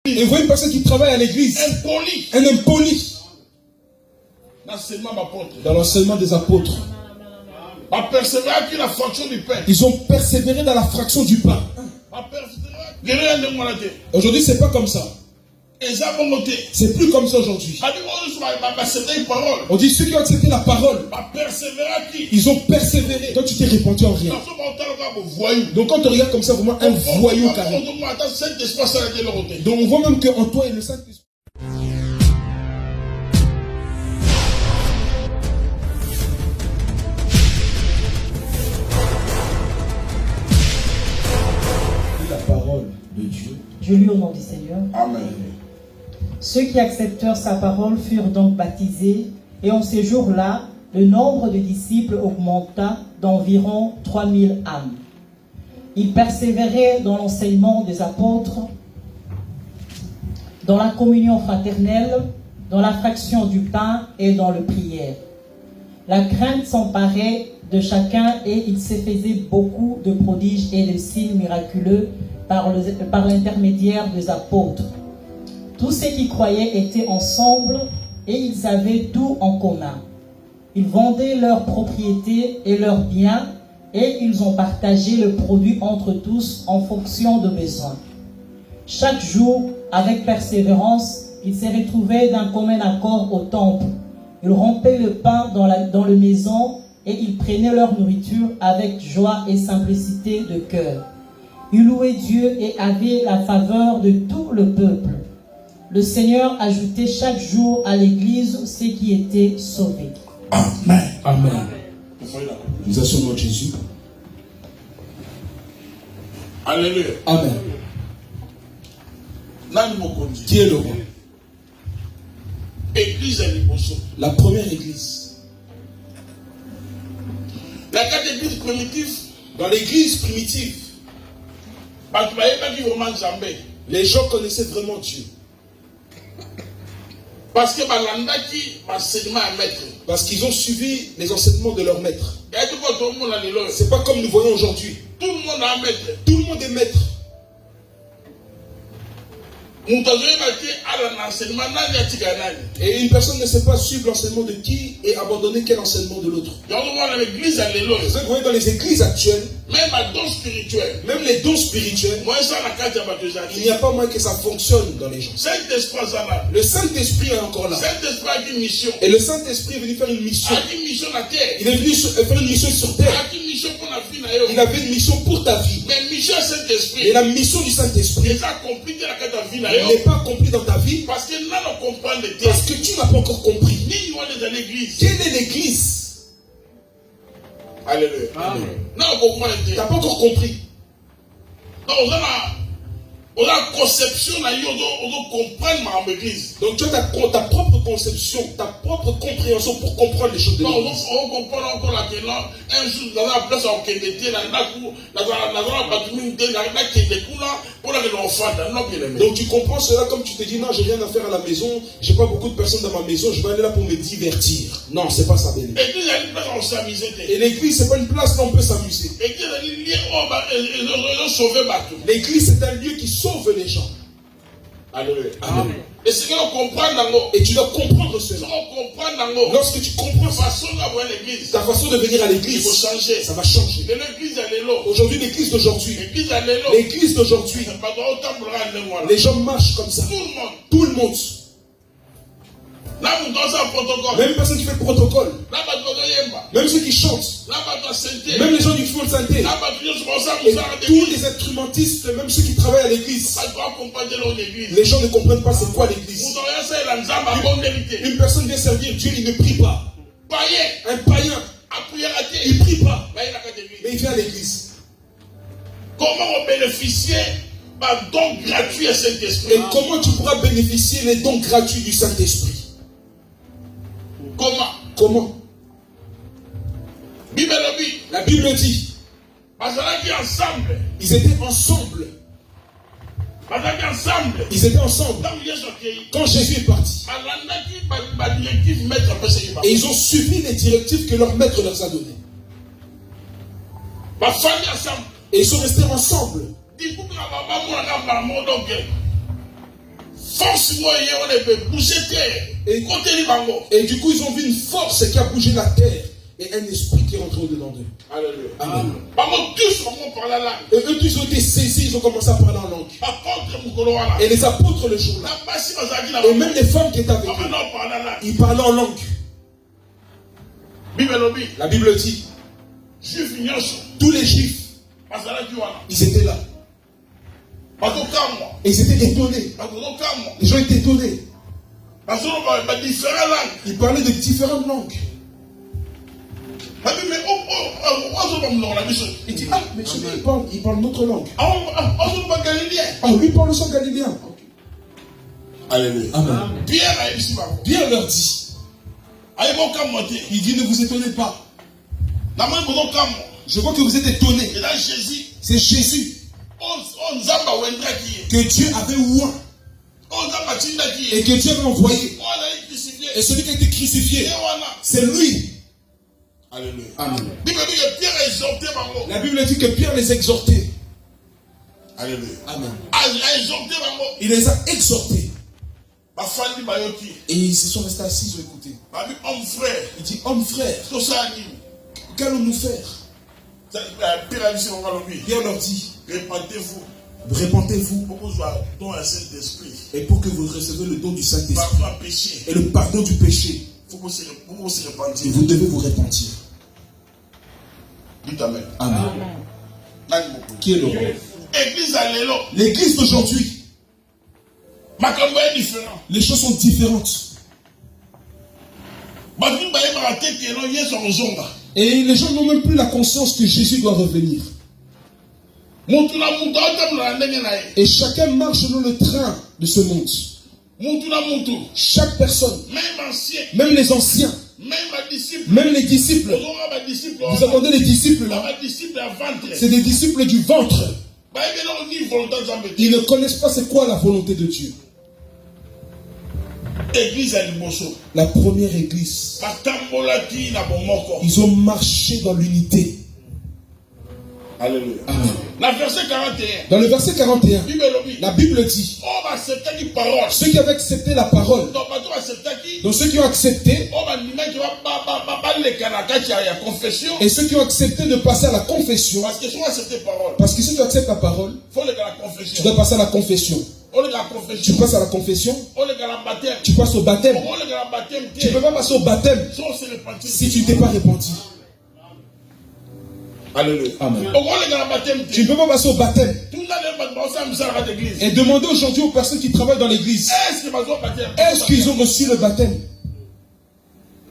Et voyez une personne qui travaille à l'église. Impoli. Un impoli. Dans l'enseignement des apôtres. Ils ont persévéré dans la fraction du pain. Aujourd'hui, c'est pas comme ça. C'est plus comme ça aujourd'hui. On dit ceux qui ont accepté la parole, ils ont persévéré. Toi, tu t'es répandu en rien. Donc, quand on regarde comme ça, vraiment un voyou carré. Donc, on voit même qu'en toi et le Saint-Esprit. La parole de Dieu. Je lis au nom du Seigneur. Amen. Ceux qui acceptèrent sa parole furent donc baptisés, et en ces jours-là, le nombre de disciples augmenta d'environ 3000 âmes. Ils persévéraient dans l'enseignement des apôtres, dans la communion fraternelle, dans la fraction du pain et dans le prière. La crainte s'emparait de chacun et il se faisait beaucoup de prodiges et de signes miraculeux par l'intermédiaire des apôtres. Tous ceux qui croyaient étaient ensemble et ils avaient tout en commun. Ils vendaient leurs propriétés et leurs biens et ils ont partagé le produit entre tous en fonction de besoins. Chaque jour, avec persévérance, ils se retrouvaient d'un commun accord au temple. Ils rompaient le pain dans les maisons et ils prenaient leur nourriture avec joie et simplicité de cœur. Ils louaient Dieu et avaient la faveur de tout le peuple. Le Seigneur ajoutait chaque jour à l'Église ceux qui étaient sauvés. Amen. Amen. Nous assurons Jésus. Alléluia. Amen. Qui est le roi? Église à Liboso. La première église. La carte église primitive. Dans l'église primitive, les gens connaissaient vraiment Dieu. Parce qu'ils ont suivi les enseignements de leur maître. C'est pas comme nous voyons aujourd'hui. Tout le monde a un maître. Tout le monde est maître. Et une personne ne sait pas suivre l'enseignement de qui et abandonner quel enseignement de l'autre. Vous voyez dans les églises actuelles, même les dons spirituels, il n'y a pas moins que ça fonctionne dans les gens. Le Saint-Esprit est encore là. Et le Saint-Esprit est venu faire une mission. Il est venu faire une mission sur terre. Il avait une mission pour ta vie. Et la mission du Saint-Esprit n'est pas accomplie dans ta vie parce que tu n'as pas encore compris. Quelle est l'église? Alléluia. Tu n'as pas encore compris. On a la conception, on comprendre ma église. Donc tu as ta propre conception, ta propre compréhension pour comprendre les choses de l'église. On comprend encore la question. Un jour, dans la place en Kédété, donc tu comprends cela comme tu te dis, non, j'ai rien à faire à la maison, j'ai pas beaucoup de personnes dans ma maison, je vais aller là pour me divertir. Non, c'est pas ça, bien. Et l'église, c'est pas une place où on peut s'amuser. L'église, c'est un lieu qui sauve les gens. Alléluia. Amen. Et c'est qu'on comprend. Et tu dois comprendre cela. Lorsque tu comprends ta façon de venir à l'église, ça va changer. Aujourd'hui, l'église d'aujourd'hui, les gens marchent comme ça. Tout le monde. Même personne qui fait le protocole. Même ceux qui chantent. Même les gens du fond de santé. Et tous les instrumentistes, même ceux qui travaillent à l'église. Les gens ne comprennent pas c'est quoi l'église. Une personne vient servir Dieu, il ne prie pas. Un païen, il ne prie pas. Mais il vient à l'église. Comment bénéficier d'un don gratuit à Saint-Esprit? Et comment tu pourras bénéficier les dons gratuits du Saint-Esprit? Comment? La Bible dit. Ils étaient ensemble. Ils étaient ensemble. Quand Jésus est parti. Et ils ont suivi les directives que leur maître leur a données. Et ils sont restés ensemble. Et du coup, ils ont vu une force qui a bougé la terre. Et un esprit qui est rentré au-dedans d'eux. Alléluia. Amen. Et eux tous ont été saisis, ils ont commencé à parler en langue. Et les apôtres le jour-là. Et même les femmes qui étaient avec eux, ils parlaient en langue. La Bible dit, tous les juifs, ils étaient là. Et ils étaient étonnés. Les gens étaient étonnés. Ils parlaient de différentes langues. Il dit, ah, mais celui il parle notre langue. Ah, lui il parle son galiléen. Alléluia. Amen. Pierre leur dit, il dit, ne vous étonnez pas. Je vois que vous êtes étonnés. C'est Jésus que Dieu avait oint et que Dieu avait envoyé. Et celui qui a été crucifié, c'est lui. Alléluia. Amen. La Bible dit que Pierre les exhortait. Alléluia. Amen. Il les a exhortés. Et ils se sont restés assis, ils ont écouté. Il dit, homme frère, qu'allons-nous faire? Pierre leur dit, répentez-vous et pour que vous recevez le don du Saint-Esprit et le pardon du péché. Et vous devez vous repentir. Dites Amen. Amen. Qui est le roi? L'église d'aujourd'hui, les choses sont différentes. Et les gens n'ont même plus la conscience que Jésus doit revenir. Et chacun marche selon le train de ce monde. Chaque personne, même les anciens, même les disciples. Vous entendez les disciples là? C'est des disciples du ventre. Ils ne connaissent pas c'est quoi la volonté de Dieu. La première église, ils ont marché dans l'unité. Alléluia. Amen. Dans le verset 41, la Bible dit, ceux qui avaient accepté la parole, donc ceux qui ont accepté, et ceux qui ont accepté de passer à la confession, parce que si tu acceptes la parole, tu dois passer à la confession. Tu passes à la confession, tu passes au baptême. Tu ne peux pas passer au baptême si tu ne t'es pas repenti. Alléluia. Amen. Tu ne peux pas passer au baptême. Et demander aujourd'hui aux personnes qui travaillent dans l'église, est-ce qu'ils ont reçu le baptême?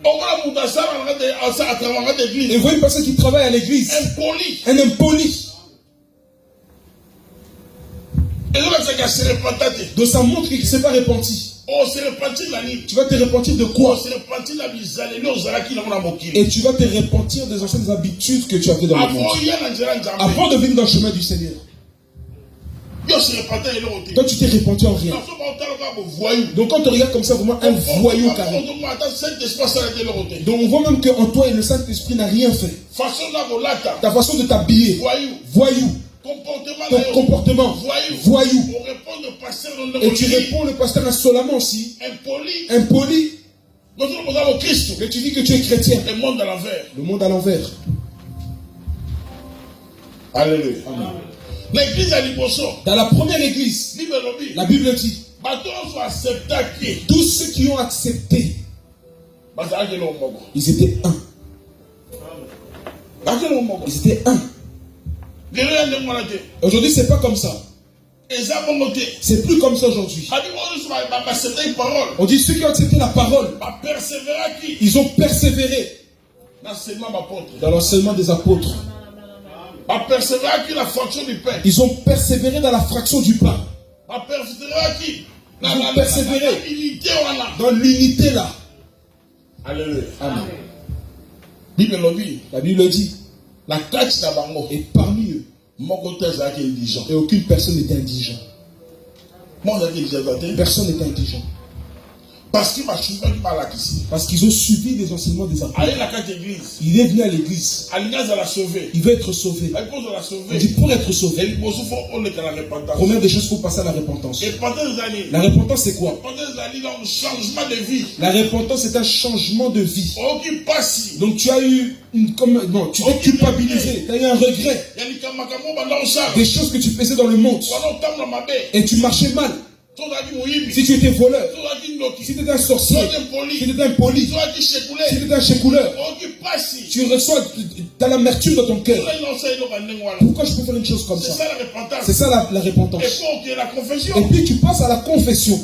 Et vous voyez une personne qui travaille à l'église, un impoli. Donc ça montre qu'il ne s'est pas repenti. Tu vas te repentir de quoi? Et tu vas te repentir des anciennes habitudes que tu avais dans le monde avant de venir dans le chemin du Seigneur. Toi tu t'es repenti en rien. Donc quand on regarde comme ça, vraiment un voyou carré. Donc on voit même qu'en toi et le Saint-Esprit n'a rien fait. Ta façon de t'habiller, voyou. Ton comportement, voyou. Et tu réponds le pasteur insolemment aussi, impoli. Mais tu dis que tu es chrétien. Le monde à l'envers. Alléluia. Dans la première église, la Bible dit, tous ceux qui ont accepté, ils étaient un. Ils étaient un. Aujourd'hui, c'est pas comme ça. C'est plus comme ça aujourd'hui. On dit ceux qui ont accepté la parole, ils ont persévéré dans l'enseignement des apôtres. Ils ont persévéré dans la fraction du pain. Ils ont persévéré dans l'unité là. Alléluia. Amen. La Bible dit, et parmi eux, et aucune personne n'était indigent. Personne n'était indigent. Parce qu'ils ont suivi les enseignements des apôtres. Il est venu à l'église. Il veut être sauvé. Il dit pour être sauvé, première des choses, il faut passer à la repentance. La repentance, c'est quoi? La repentance, c'est un changement de vie. Donc tu as eu tu es culpabilisé, tu as eu un regret. Des choses que tu faisais dans le monde. Et tu marchais mal. Si tu étais voleur, si tu étais un sorcier, si tu étais impoli, si tu étais un chécouleur, tu reçois de l'amertume dans ton cœur. Pourquoi je peux faire une chose comme ça? C'est ça la repentance. Et puis tu passes à la confession.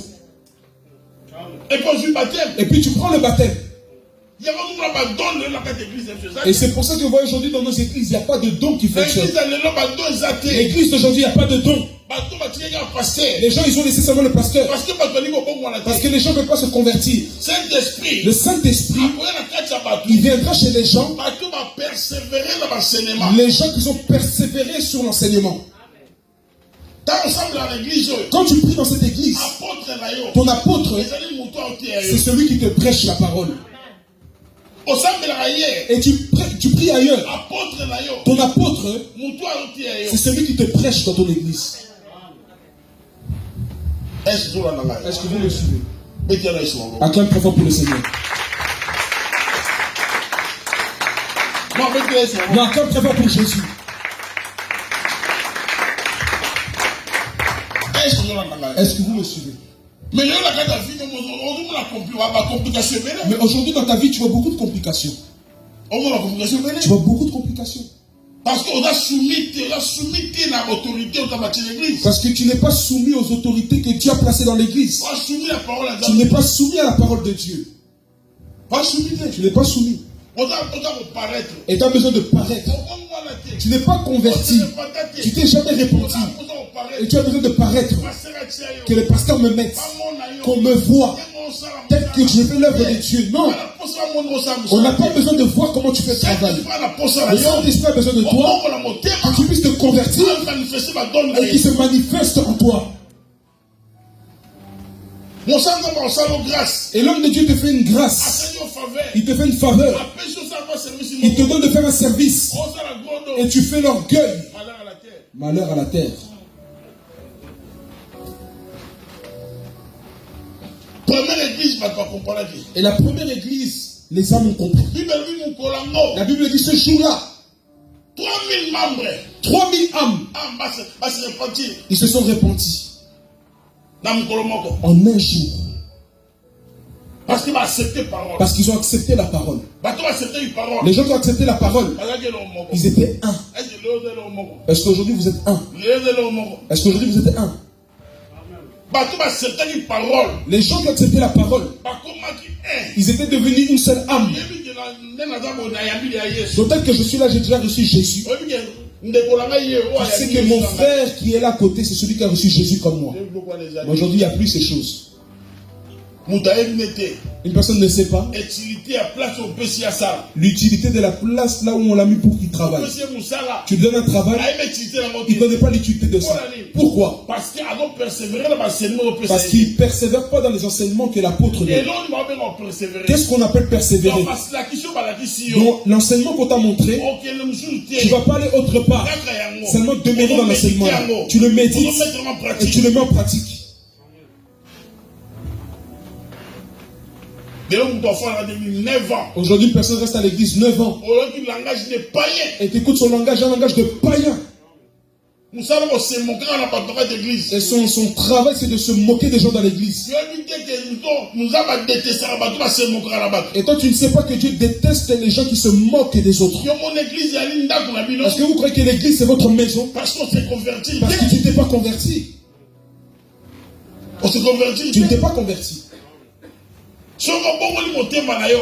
Et puis tu prends le baptême. Et c'est pour ça que vous voyez aujourd'hui dans nos églises, il n'y a pas de don qui fonctionne. L'église d'aujourd'hui, il n'y a pas de don. Les gens, ils ont laissé seulement le pasteur. Parce que les gens ne veulent pas se convertir. Le Saint-Esprit, il viendra chez les gens. Les gens qui ont persévéré sur l'enseignement. Quand tu pries dans cette église, ton apôtre, c'est celui qui te prêche la parole. Et tu pries ailleurs. Ton apôtre, c'est celui qui te prêche dans ton église. Est-ce que vous me suivez? Acclame très fort pour le Seigneur. Non, acclame très fort pour Jésus. Est-ce que vous me suivez? Mais aujourd'hui dans ta vie, tu vois beaucoup de complications. Tu vois beaucoup de complications. Parce que tu n'es pas soumis aux autorités que Dieu a placées dans l'église. Tu n'es pas soumis à la parole de Dieu. Tu n'es pas soumis. Et tu as besoin de paraître. Tu n'es pas converti. Tu t'es jamais repenti. Et tu as besoin de paraître. Que le pasteur me mette. Qu'on me voit. Peut-être que je fais l'œuvre de Dieu. Non. On n'a pas besoin de voir comment tu fais le travail. Le Saint-Esprit a besoin de toi. Que tu puisses te convertir. Et qu'il se manifeste en toi. Et l'homme de Dieu te fait une grâce. Il te fait une faveur. Il te donne de faire un service. Et tu fais l'orgueil. Malheur à la terre. Et la première église, les âmes ont compris. La Bible dit ce jour-là, 3000 âmes, ils se sont repentis. En un jour. Parce qu'ils ont accepté la parole. Les gens qui ont accepté la parole, ils étaient un. Est-ce qu'aujourd'hui vous êtes un? Est-ce qu'aujourd'hui vous êtes un? Les gens qui ont accepté la parole, ils étaient devenus une seule âme. D'autant que je suis là, j'ai déjà reçu Jésus. Tu sais que mon frère qui est là à côté, c'est celui qui a reçu Jésus comme moi. Mais aujourd'hui, il n'y a plus ces choses. Une personne ne sait pas l'utilité de la place là où on l'a mis pour qu'il travaille. Tu lui donnes un travail, il ne connaît pas l'utilité de ça. Pourquoi? Parce qu'il ne persévère pas dans les enseignements que l'apôtre donne. Qu'est-ce qu'on appelle persévérer? Donc, l'enseignement qu'on t'a montré, tu ne vas pas aller autre part. Seulement demeurer dans l'enseignement. Tu le médites et tu le mets en pratique. Aujourd'hui, une personne reste à l'église 9 ans. Et t'écoutes son langage, un langage de païen. Et son travail, c'est de se moquer des gens dans l'église. Et toi, tu ne sais pas que Dieu déteste les gens qui se moquent des autres. Est-ce que vous croyez que l'église, c'est votre maison? Parce que tu ne t'es pas converti. Tu ne t'es pas converti.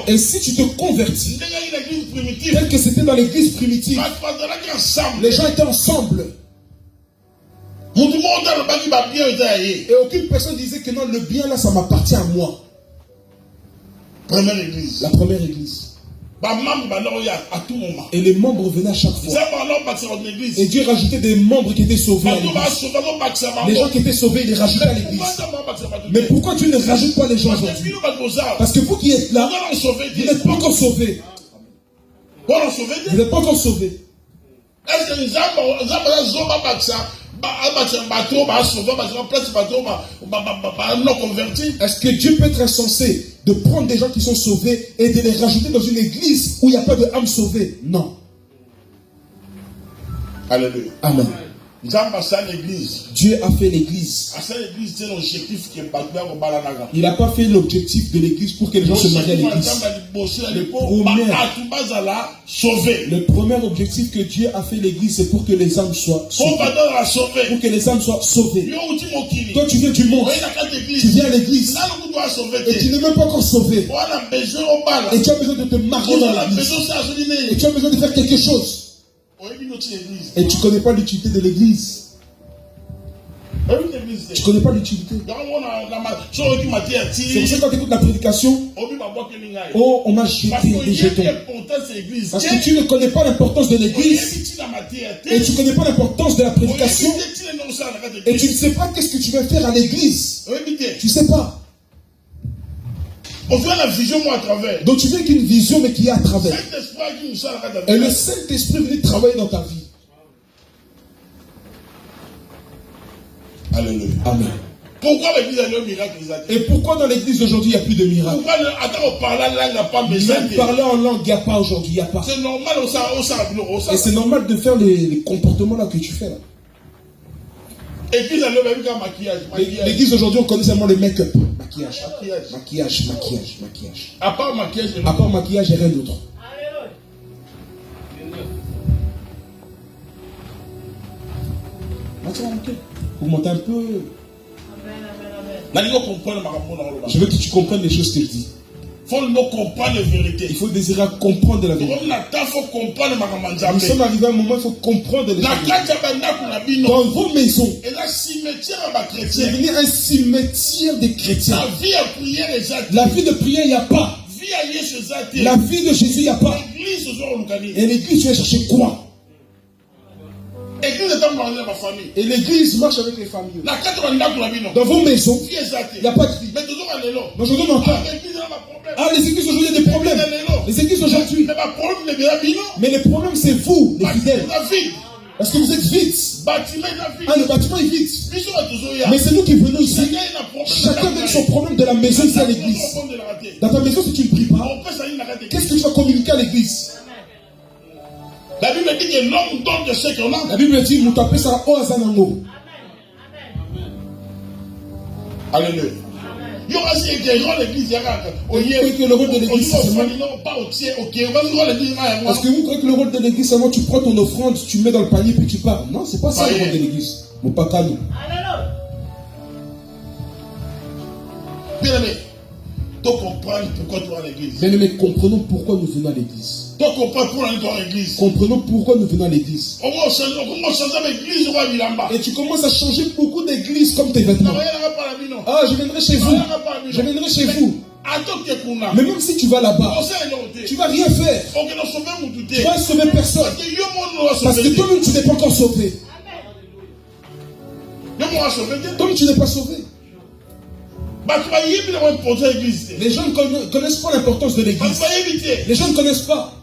Et si tu te convertis, tel que c'était dans l'église primitive, les gens étaient ensemble. Et aucune personne disait que non, le bien là, ça m'appartient à moi. La première église. Et les membres venaient à chaque fois. Et Dieu rajoutait des membres qui étaient sauvés à l'église. Les gens qui étaient sauvés, il les rajoutait à l'église. Mais pourquoi tu ne rajoutes pas les gens aujourd'hui? Parce que vous qui êtes là, vous n'êtes pas encore sauvés. Vous n'êtes pas encore sauvés. Est-ce que Dieu peut être insensé de prendre des gens qui sont sauvés et de les rajouter dans une église où il n'y a pas de âme sauvée? Non. Alléluia. Amen. Dieu a fait l'église. Il n'a pas fait l'objectif de l'église pour que les gens se marient à l'église. Le premier objectif que Dieu a fait l'église, c'est pour que les âmes soient sauvées. Pour que les âmes soient sauvées. Toi, tu viens du monde. Tu viens à l'église. Et tu n'es même pas encore sauvé. Et tu as besoin de te marier dans l'église. Et tu as besoin de faire quelque chose. Et tu ne connais pas l'utilité de l'église. Tu ne connais pas l'utilité. C'est pour ça que quand tu écoutes la prédication, oh, on m'a jeté des jetons. Parce que tu ne connais pas l'importance de l'église. Et tu ne connais pas l'importance de la prédication. Et tu ne sais pas qu'est-ce que tu vas faire à l'église. Tu ne sais pas. On voit la vision moi à travers. Donc tu viens qu'une vision mais qui est à travers. Et le Saint-Esprit vient travailler dans ta vie. Alléluia. Amen. Pourquoi l'église a eu un miracle? Et pourquoi dans l'église d'aujourd'hui il n'y a plus de miracle? Pourquoi même parler en langue, il n'y a pas aujourd'hui, il n'y a pas. C'est normal, et c'est normal de faire les comportements là que tu fais là. L'église aujourd'hui on connaît seulement le make-up. Maquillage. À part maquillage, et rien d'autre. Pour monter un peu. Je veux que tu comprennes les choses que je dis. Il faut nous comprendre la vérité. Il faut désirer comprendre la vérité. Nous sommes arrivés à un moment où il faut comprendre les choses. Dans vos maisons, c'est devenu un cimetière des chrétiens. La vie de prière, il n'y a pas. La vie de Jésus, il n'y a pas. Et l'église, tu vas chercher quoi? Et l'église marche avec les familles. Dans vos maisons, il n'y a pas de vie. Mais aujourd'hui, on entend. Ah, les églises aujourd'hui, il y a des problèmes. Les églises aujourd'hui. Mais le problème, c'est vous, les fidèles. Parce que vous êtes vite. Ah, le bâtiment est vite. Mais c'est nous qui venons ici. Chacun avec son problème de la maison ici à l'église. Dans ta maison, si tu ne pries pas, qu'est-ce que tu vas communiquer à l'église? La Bible dit que l'homme donne de ce qu'on a. La Bible dit nous taper ça au Azanango. Alléluia. Il y aura aussi l'église. Que le rôle de l'église, parce que vous croyez que le rôle de l'église, seulement tu prends ton offrande, tu mets dans le panier puis tu pars. Non, c'est pas ça le rôle de l'église. Mon papa, nous. Bien aimé, tu comprends pourquoi tu vas à l'église. Bien aimé, comprenons pourquoi nous venons à l'église. Comprenons pourquoi nous venons à l'église. Et tu commences à changer beaucoup d'églises comme tes vêtements. Ah, je viendrai chez vous. Je viendrai chez vous. Mais même si tu vas là-bas, tu ne vas rien faire. Tu vas sauver personne. Parce que toi-même, tu n'es pas encore sauvé. Toi-même, tu n'es pas sauvé. Les gens ne connaissent pas l'importance de l'église. Les gens ne connaissent pas.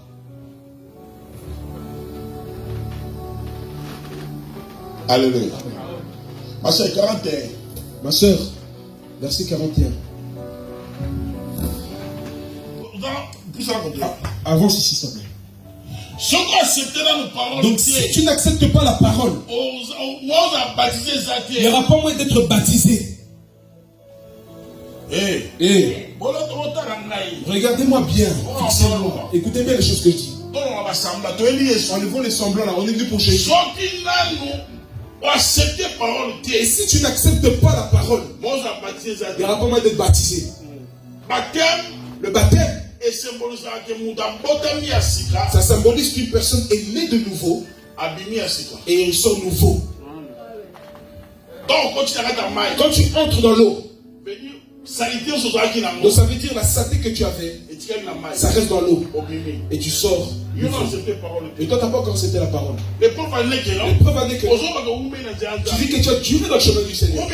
Alléluia. Ma soeur, 41. Ma soeur, verset 41. Avance ici, s'il te plaît. Donc si tu n'acceptes pas la parole, il n'y aura pas moyen d'être baptisé. Regardez-moi bien. Écoutez bien les choses que je dis. Enlevons les semblants là. On est venu pour Jésus. Et si tu n'acceptes pas la parole, il n'y aura pas moyen d'être baptisé. Le baptême, ça symbolise qu'une personne est née de nouveau et ils sont nouveaux. Quand tu entres dans l'eau, Donc ça veut dire la saleté que tu avais, ça reste dans l'eau. Et tu sors. Et toi, tu n'as pas encore accepté la parole. L'épreuve en est que tu dis que tu as duré dans le chemin du Seigneur.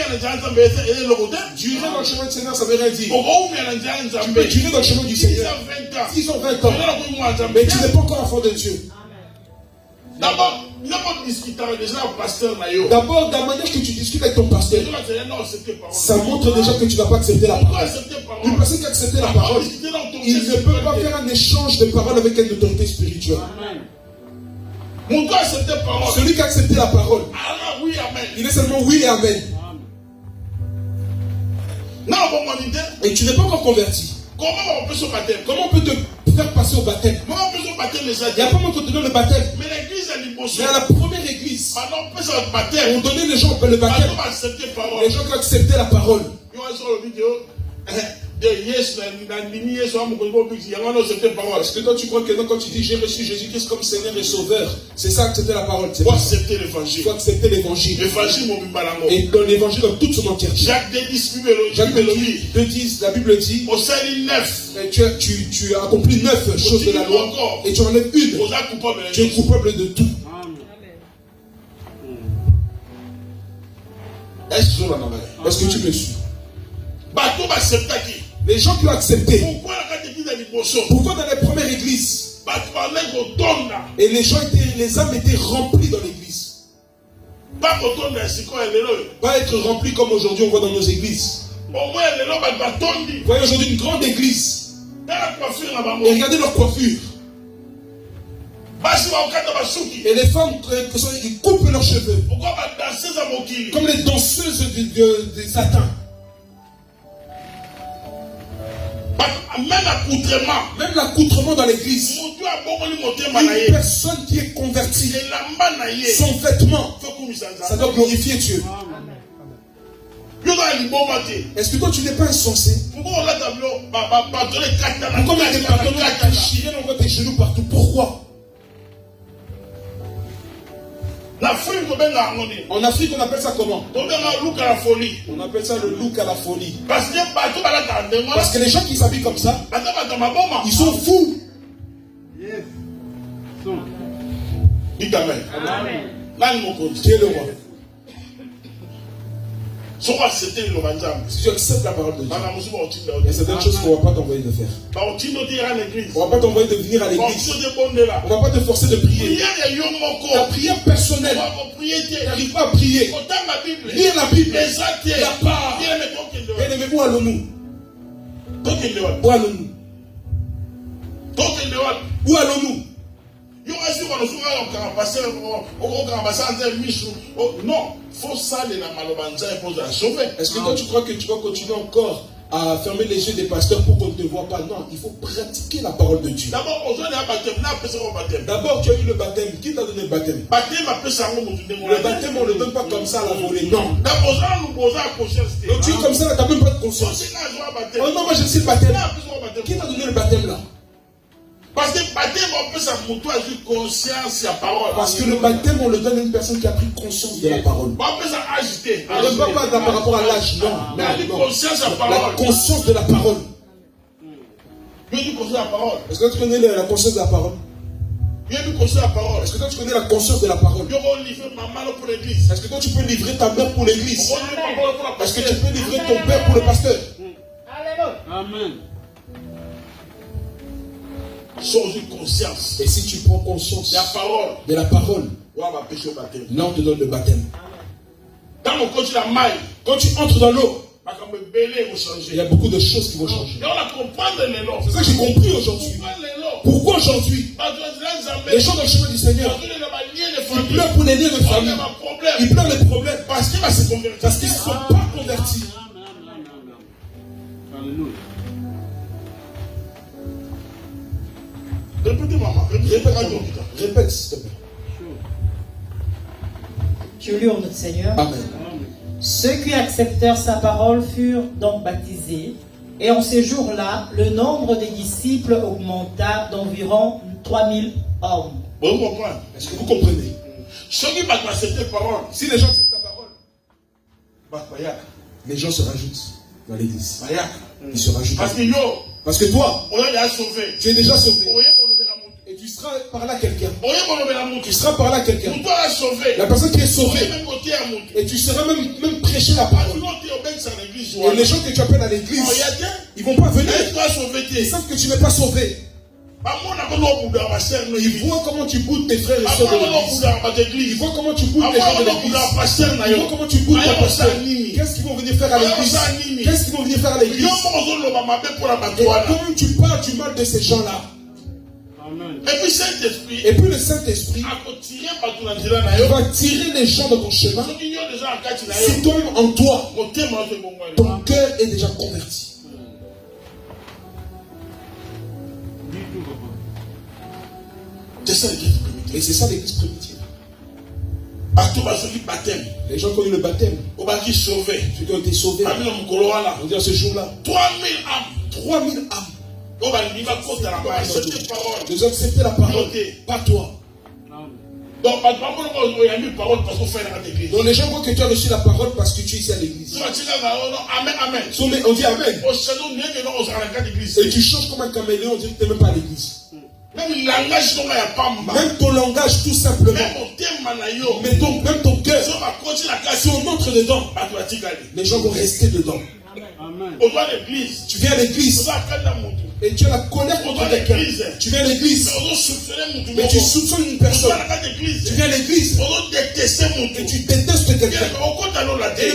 Durer dans le chemin du Seigneur, ça veut rien dire. Tu peux durer dans le chemin du Seigneur. 10 ans, 20 ans. Mais tu n'es pas encore enfant de Dieu. D'abord, la manière que tu discutes avec ton pasteur, ça montre déjà que tu ne vas pas accepter la parole. Une personne qui a accepté la parole, il ne peut pas faire un échange de parole avec une autorité spirituelle. Celui qui a accepté la parole, il est seulement oui et amen. Et tu n'es pas encore converti. Comment on peut te faire passer au baptême? Il n'y a pas moi qui te donne le baptême. Mais à la première église, on donnait les gens le baptême. Les gens qui ont accepté la parole. Est-ce que toi tu crois que non, quand tu dis j'ai reçu Jésus-Christ comme Seigneur et Sauveur, c'est ça accepter la parole? Il faut accepter l'évangile. Il faut accepter l'évangile. Et dans l'évangile dans toute son entièreté. Jacques 2:10, la Bible dit tu as accompli 9 choses de la loi et tu enlèves une. Tu es coupable de tout. Est-ce que tu me suis? Les gens qui ont accepté. Pourquoi dans les premières églises? Et les âmes étaient remplies dans l'église. Pas être remplis comme aujourd'hui on voit dans nos églises. Vous voyez aujourd'hui une grande église. Et regardez leur coiffure. Et les femmes qui coupent leurs cheveux. Comme les danseuses de Satan. Même l'accoutrement dans l'église. Une personne qui est convertie, son vêtement, ça doit glorifier Dieu. Est-ce que toi tu n'es pas insensé? Pourquoi il y a des pardons qui chirent, on voit tes genoux partout? Pourquoi? En Afrique, on appelle ça comment? On appelle ça le look à la folie. Parce que les gens qui s'habillent comme ça, ils sont fous. Dites Amen. Qui est le roi? Si tu acceptes la parole de Dieu, il y a certaines choses qu'on ne va pas t'envoyer de faire. On ne va pas t'envoyer de venir à l'église. On ne va pas te forcer de prier. La prière personnelle. Tu n'arrives pas à prier. Lire la Bible. La part. Bien aimé, où allons-nous? Où allons-nous? Où allons-nous? Non, faut ça les est-ce que toi tu crois que tu vas continuer encore à fermer les yeux des pasteurs pour qu'on ne te voit pas? Non, il faut pratiquer la parole de Dieu. D'abord, tu as eu le baptême. Qui t'a donné le baptême? Le baptême, on ne le donne pas comme ça à la volée. Non. Donc tu es comme ça, tu n'as même pas de conscience. Oh non, moi je sais le baptême. Qui t'a donné le baptême là? Parce que le baptême, on le donne à une personne qui a pris conscience de la parole. On ne parle pas par rapport à l'âge, non. La conscience de la parole. Est-ce que tu connais la conscience de la parole? Est-ce que toi tu connais la conscience de la parole? Est-ce que toi tu peux livrer ta mère pour l'église? Est-ce que tu peux livrer ton père pour le pasteur? Amen. Et si tu prends conscience de la parole, là on te donne le baptême. Quand tu entres dans l'eau, il y a beaucoup de choses qui vont changer. C'est ça que j'ai compris aujourd'hui. Pourquoi aujourd'hui les gens dans le chemin du Seigneur, ils pleurent pour les liens de famille, ils pleurent les problèmes parce qu'ils ne sont pas convertis. Alléluia. Répète, s'il te plaît. Tu lis notre Seigneur. Amen. Ceux qui acceptèrent sa parole furent donc baptisés. Et en ces jours-là, le nombre des disciples augmenta d'environ 3000 hommes. Est-ce que vous comprenez? Si les gens acceptent la parole, les gens se rajoutent. dans l'église. Il se rajoute. Parce que toi, tu es déjà sauvé. Et tu seras par là quelqu'un. Tu seras par là quelqu'un. La personne qui est sauvée. Et tu seras même prêcher la parole. Et les gens que tu appelles à l'église, ils vont pas venir. Ils savent que tu n'es pas sauvé. Ils voient comment tu goûtes tes frères et sœurs de l'église. Ils voient comment tu goûtes les gens de l'église. Ils voient comment tu goûtes ton pasteur. Qu'est-ce qu'ils vont venir faire à l'église? Qu'est-ce qu'ils vont venir faire à l'église? Et quand tu parles du mal de ces gens-là, et puis le Saint-Esprit va tirer les gens de ton chemin. Si toi-même en toi, ton cœur est déjà converti. C'est ça l'église primitive. Et c'est ça l'église primitive. Les gens qui ont eu le baptême, ceux qui ont été sauvés, on dit à ce jour-là, 3000 âmes. Ils ont accepté la parole, pas toi. Donc les gens voient que tu as reçu la parole parce que tu es ici à l'église. On dit Amen. Et tu changes comme un caméléon, on dit que tu n'es même pas à l'église. Même ton langage tout simplement. Même ton cœur. Si on entre dedans, les gens vont rester dedans. Tu viens à l'église et tu as la colère contre quelqu'un. Tu viens à l'église mais tu soupçonnes une personne. Tu viens à l'église et tu détestes quelqu'un.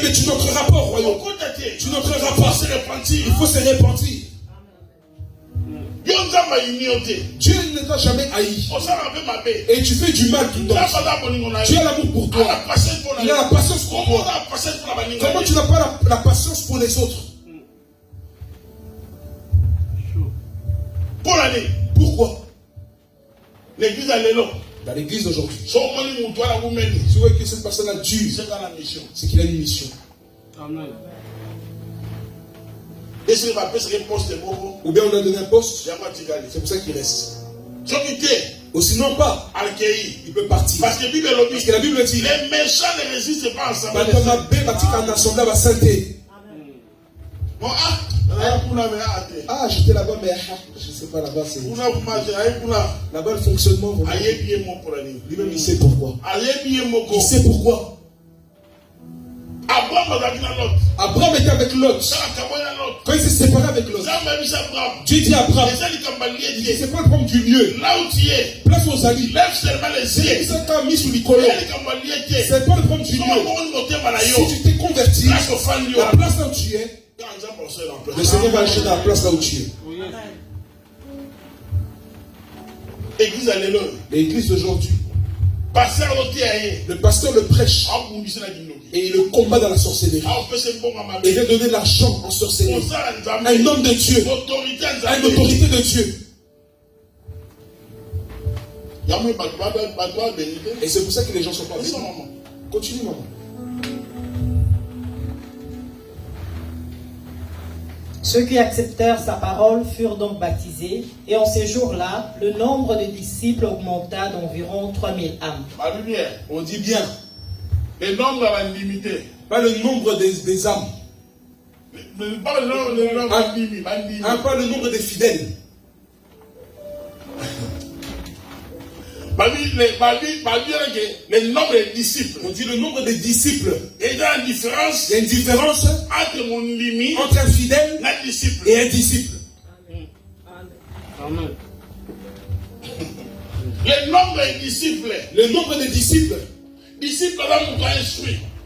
Mais tu n'entreras pas au royaume. Tu n'entreras pas. Il faut se repentir. Dieu ne t'a jamais haï. Et tu fais du mal tout le temps. Tu as l'amour pour toi. Il a la patience pour toi. Comment tu n'as pas la patience pour les autres? Pourquoi? L'église à l'élo. Dans l'église d'aujourd'hui, si vous voyez que cette personne a dû, c'est qu'il a une mission. Amen. Ou bien on a donné un poste, c'est pour ça qu'il reste. Ou sinon pas, il peut partir. Parce que la Bible dit, les méchants ne résistent pas ensemble. J'étais là-bas, mais je ne sais pas là-bas. Là-bas, le fonctionnement, lui-même, il sait pourquoi. Il sait pourquoi. Abraham était avec Lot. Quand il s'est séparé avec Lot, Dieu dit à Abraham, c'est pas le problème du lieu. Là où tu es, place aux alliés. lève seulement les yeux. C'est pas mis sous les colons. C'est pas le problème du lieu. Si tu t'es converti, la place là où tu es, le Seigneur va acheter la place là où tu es. L'église d'aujourd'hui, le pasteur le prêche et il le combat dans la sorcellerie. Et il vient donner l'argent en sorcellerie. Un homme de Dieu, une autorité de Dieu. Et c'est pour ça que les gens sont pas bénis. Continue, maman. Ceux qui acceptèrent sa parole furent donc baptisés, et en ces jours-là, le nombre de disciples augmenta d'environ 3000 âmes. On dit bien. Le nombre est limité. Pas le nombre des âmes. Pas le nombre pas le nombre des fidèles. Le nombre des disciples. On dit le nombre des disciples. Et il y a une différence. Il y a une différence entre un fidèle et un disciple. Amen. Le nombre des disciples. Le nombre des disciples.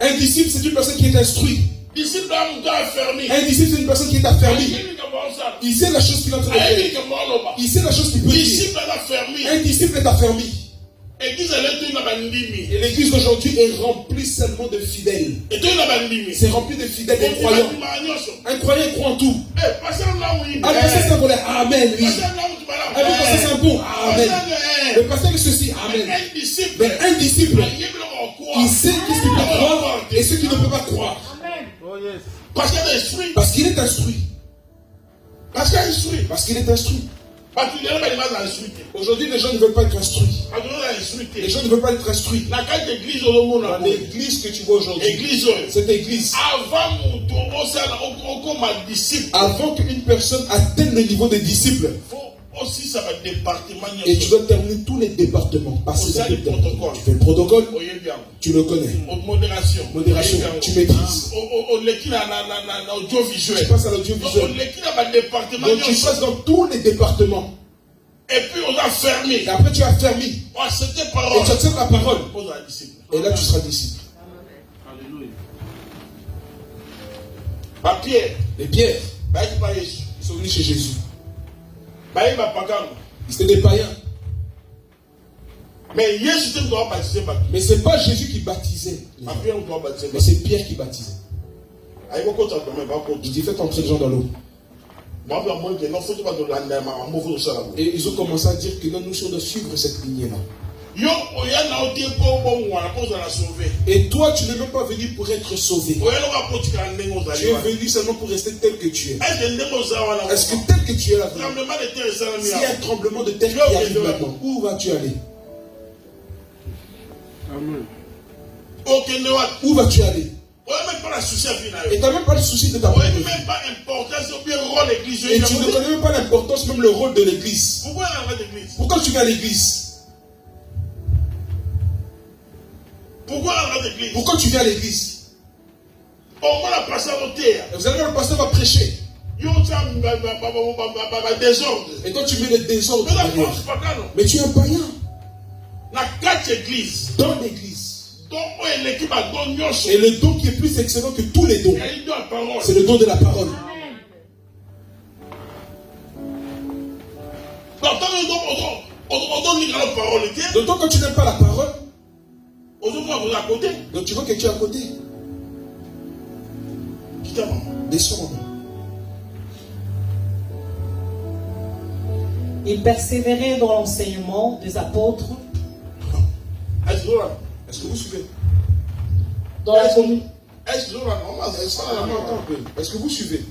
Un disciple, c'est une personne qui est instruite. Un disciple, c'est une personne qui est affermie. Il sait la chose qu'il est en train de faire. Il sait la chose qu'il peut dire. Un disciple est affermi. Et l'église d'aujourd'hui est remplie seulement de fidèles. C'est rempli de fidèles, des croyants. Un croyant croit en tout. Alors, c'est un bon. Amen, oui. Alors, c'est un bon. Amen. Le pasteur est ceci. Amen. Mais un disciple, il sait qu'est-ce qu'il peut croire et ce qu'il ne peut pas croire. Parce qu'il est instruit. Parce qu'il est instruit. Aujourd'hui, les gens ne veulent pas être instruits. Les gens ne veulent pas être instruits. Dans l'église que tu vois aujourd'hui, cette église, avant qu'une personne atteigne le niveau des disciples, et tu dois terminer tous les départements. Passer dans les départements. Tu fais le protocole, tu le connais. Modération, tu maîtrises. Tu passes à l'audiovisuel. Donc tu passes dans tous les départements. Et puis on a fermé. Et après tu as fermé. Et tu acceptes la parole. Et là tu seras disciple. Alléluia. Les Pierre, ils sont venus chez Jésus. Ils étaient des païens. Mais ce n'est pas Jésus qui baptisait. Mais c'est Pierre qui baptisait. Il dit faites entrer les gens dans l'eau. Et ils ont commencé à dire que non, nous sommes de suivre cette lignée-là. Et toi, tu n'es même pas venu pour être sauvé. Tu es venu seulement pour rester tel que tu es. Est-ce que tel que tu es là, s'il y a un tremblement de terre qui arrive maintenant, où vas-tu aller? Où vas-tu aller? Et tu n'as même pas le souci de ta propre vie. Et tu ne connais même pas l'importance, même le rôle de l'église. Pourquoi tu viens à l'église? Pourquoi tu viens à l'église? Vous allez voir, le pasteur va prêcher. Et toi tu mets le désordre. Mais tu es un païen. Dans l'église. Et le don qui est plus excellent que tous les dons, c'est le don de la parole. D'autant quand tu n'aimes pas la parole, donc tu vois que tu es à côté. Descends. Il persévérait dans l'enseignement des apôtres. Est-ce que vous suivez? Dans la commune. Est-ce que vous suivez?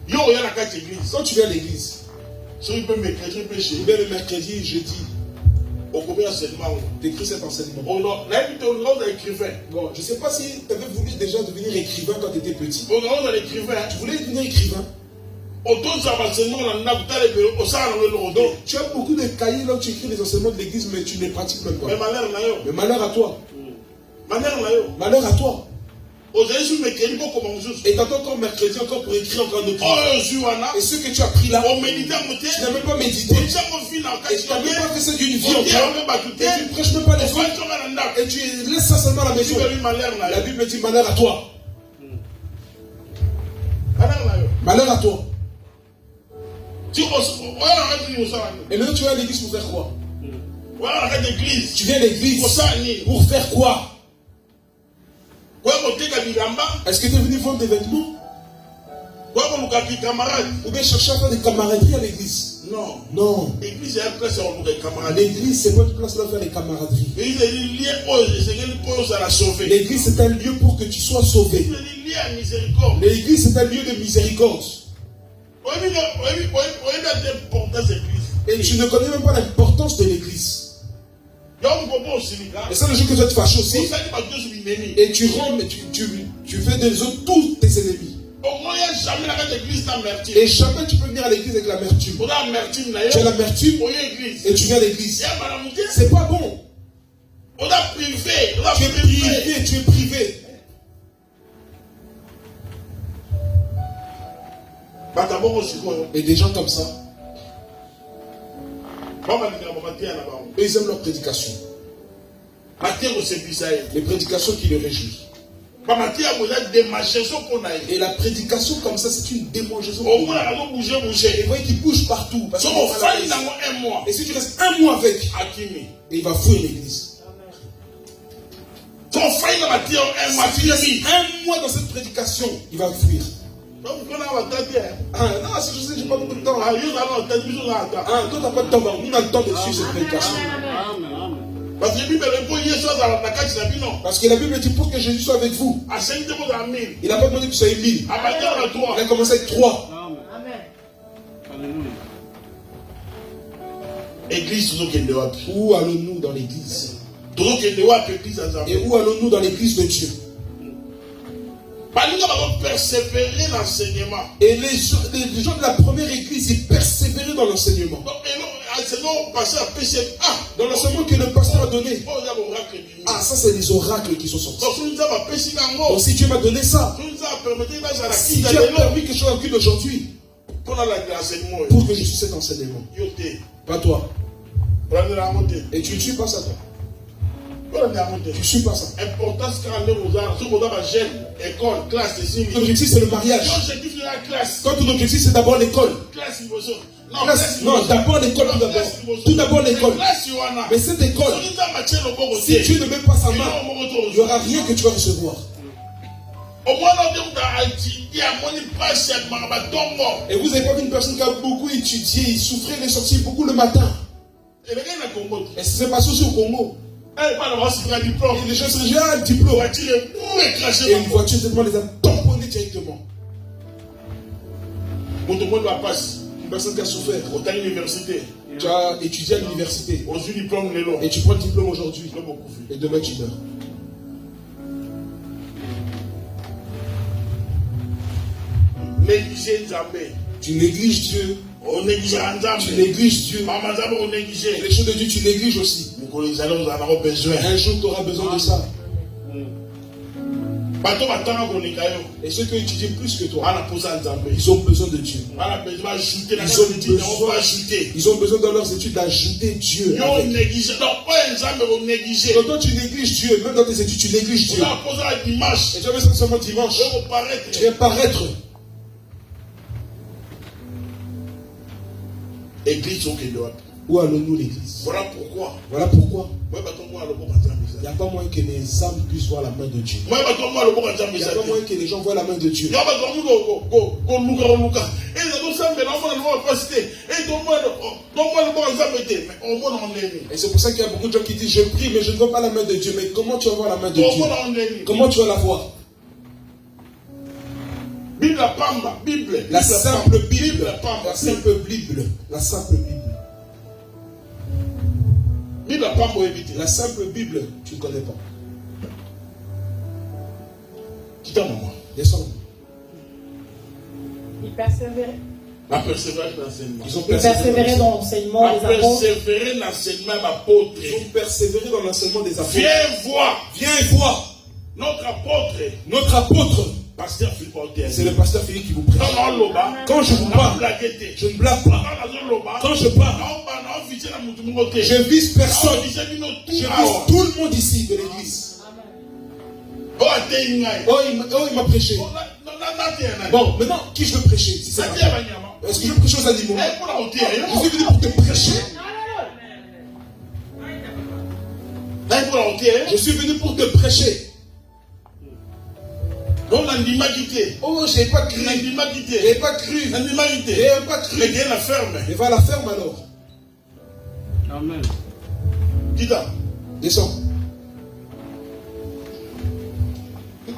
Quand tu viens à l'église, bien le mercredi, jeudi, t'écris cet enseignement. Bon, je ne sais pas si tu avais voulu déjà devenir écrivain quand tu étais petit. Tu voulais devenir écrivain. Donc, tu as beaucoup de cahiers là où tu écris les enseignements de l'église, mais tu ne les pratiques même pas. Mais malheur à toi. Malheur à toi. Et t'attends encore mercredi encore pour écrire encore de trucs. Et ce que tu as pris là, tu n'as même pas médité. Et tu n'as même pas fait ça d'une vie encore. Et tu ne prêches même pas les autres. Et tu laisses ça seulement à la maison. La Bible dit malheur à toi. Malheur à toi. Et maintenant tu vas à l'église pour faire quoi? Tu viens à l'église pour faire quoi? Est-ce que tu es venu vendre des vêtements? Ou bien chercher à faire des camaraderies à l'église? Non. L'église, c'est pas une place là pour faire des camaraderies. L'église, c'est un lieu pour que tu sois sauvé. L'église, c'est un lieu de miséricorde. Et tu ne connais même pas l'importance de l'église. Et ça, le jour que tu vas te fâcher aussi, et tu rends, tu fais des autres tous tes ennemis. Et jamais tu peux venir à l'église avec l'amertume. Tu as l'amertume et tu viens à l'église. C'est pas bon. Tu es privé. Et des gens comme ça, ils aiment leur prédication. Les prédications qui les réjouissent. Et la prédication comme ça, c'est une démangeaison. Et vous voyez qu'il bouge partout. Parce et si tu restes un mois avec, et il va fouiller l'église. Si tu restes un mois dans cette prédication, il va fuir. Non, c'est juste que j'ai pas beaucoup de temps. Toi, t'as pas de temps. Nous, on a le temps de suivre cette prédication. Parce que la Bible dit pour que Jésus soit avec vous. Il n'a pas demandé que vous soyez 1000. Il a commencé avec 3. Où allons-nous dans l'église? Et où allons-nous dans l'église de Dieu? Et les gens de la première église, ils persévéraient dans l'enseignement. Dans l'enseignement que le pasteur a donné. Ah, ça c'est les oracles qui sont sortis. Donc si Dieu m'a donné ça, si Dieu a permis que je sois en culte aujourd'hui, pour que je suis cet enseignement, pas toi. Et tu ne suis pas ça, toi. Tu ne suis pas ça. Ton objectif c'est le mariage. Quand ton objectif c'est d'abord l'école. Non, d'abord l'école tout d'abord. Tout d'abord l'école. Mais cette école, si Dieu ne met pas sa main, il n'y aura rien que tu vas recevoir. Et vous avez pas vu une personne qui a beaucoup étudié, il souffrait, il est sorti beaucoup le matin. Et c'est passé aussi au Congo. Et les gens se disent, ah, un diplôme. Et une voiture, seulement les a tamponnés directement. Une personne qui a souffert. Tu as étudié à l'université. Et tu prends le diplôme aujourd'hui. Et demain tu meurs. Tu négliges Dieu. Tu négliges Dieu. Les choses de Dieu, tu négliges aussi. Un jour, tu auras besoin de ça. Et ceux qui ont étudié plus que toi, ils ont besoin de Dieu. Ils ont besoin dans leurs études d'ajouter Dieu. Donc toi tu négliges Dieu, même dans tes études tu négliges Dieu. Et tu as besoin seulement dimanche. Tu viens paraître. Où allons-nous l'église? Voilà pourquoi. Il n'y a pas moyen que les âmes puissent voir la main de Dieu. Il n'y a pas moyen que les gens voient la main de Dieu. Et c'est pour ça qu'il y a beaucoup de gens qui disent je prie mais je ne vois pas la main de Dieu. Mais comment tu vas voir la main de Dieu? Comment tu vas la voir? La simple Bible. La simple Bible. La simple Bible. La simple Bible, tu ne connais pas. Descends. Ils persévéraient. La persévérance d'enseignement. Ils ont persévéré dans l'enseignement des apôtres. Ils ont persévéré dans l'enseignement des apôtres. Viens voir. Notre apôtre. C'est le pasteur Philippe qui vous prête. Quand je vous parle, je ne blague pas. Quand je parle, je vise personne. Je vise tout le monde ici de l'église. Oh, il m'a prêché. Bon, maintenant, qui je veux prêcher? Si c'est est-ce que je veux prêcher aux animaux? Je suis venu pour te prêcher. Je suis venu pour te prêcher. Oh, j'ai pas cru. J'ai pas cru. Mais va à la ferme alors. Amen. Descends.